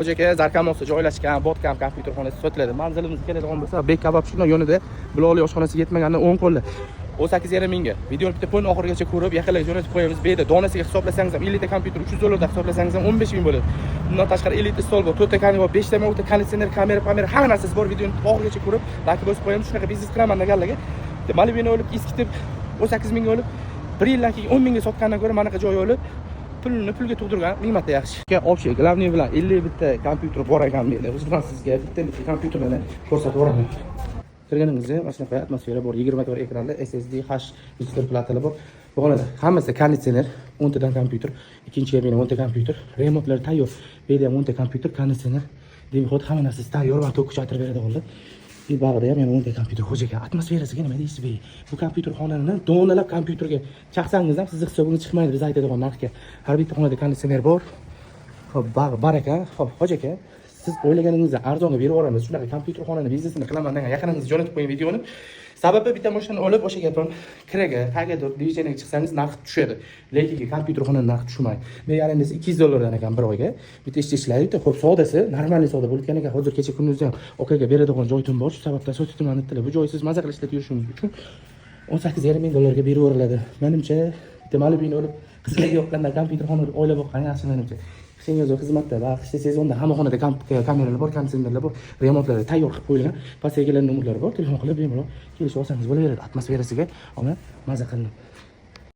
Xo'jaka Zarkamovda joylashgan Botcam kompyuterxonasi sotiladi. Manzilimizga keladigan bo'lsa, Bek Kebab Shino yonida Biloli oshxonasiga yetmaganda 10 qo'lli 18,5 mingga. Videoni bitta qo'yni oxirigacha ko'rib, yaqinlarga jo'natib qo'yamiz. Bu yerda donasiga hisoblasangiz ham 50 ta kompyuter 300 dollardan hisoblasangiz ham 15 ming bo'ladi. Bundan tashqari 50 ta stol bor, 4 ta kamera bor, 5 ta monitor, konditsioner, kamera, hamma narsasi bor. Videoni oxirigacha ko'rib, like bosib qo'yamiz. Shunaqa biznes qilaman deganlarga. Malibini olib, eskitib 18 mingga olib, 1 yildan keyin 10 mingga sotgandan ko'ra mana bunaqa joy olib, pulga tug'dirgan qiymatda yaxshi. Общий главный bilan 50 bitta kompyuter bor ekan menda. O'zimdan sizga bitta kompyuterni ko'rsatib boraman. Kirganingizda mana shunaqa atmosfera bor, 20 ta ekranli SSD H displey platalar bor. Bu xonada hammasi konditsioner, 10 tadan kompyuter, ikkinchi kabina 10 ta kompyuter, remotlar tayyor. Bu yerda ham 10 ta kompyuter, konditsioner, demak hamma narsasi tayyor va to'k kuchaytirib beradi xonada. Bir bag'ida ham yana 10 ta kompyuter. Xo'jaka atmosferasiga nima deysiz be? Bu kompyuter xonani donalab kompyuterga chaqsangiz ham sizni hisobingiz chiqmaydi biz aytadigan narxga. Har bitta xonada konditsioner bor. Xo'p, baraka. Xo'p, Xo'jaka, siz o'ylaganingizdan arzonga berib yuboramiz. Shunaqa kompyuter xonani biznesini qilaman degan yaqiningizga jo'natib qo'ying videoni. Sababi bitta mashinani olib o'sha gapon kiraga, qayergadir diviziyanga chiqsangiz narx tushadi. Lekin kompyuter xonani narxi tushmaydi. Men yaringiz 200 dollardan ekan bir oyga. Bitta ishlaydi. Xo'p, savdosi normal savdo bo'lgan ekan. Hozir kecha kunduzda ham okaga beradigan joyim bor. Shu sababdan sotibman dedilar. Bu joy siz maza qilishda yurishingiz uchun 18,5 ming dollarga berib yuboriladi. Menimcha, bitta malibini olib qizlarga yoqqanda kompyuter xonani o'ylab boqqan yaxshi menimcha. Sengiz xizmatda va qishda sezonda hamma xonada kameralar bor, konditsionerlar bor, remontlar tayyor qilib qo'yilgan. Pastga kelgan nomerlar bor, telefon qilib bemalol kelishib olsangiz bo'laveradi. Atmosferasiga ona maza qilib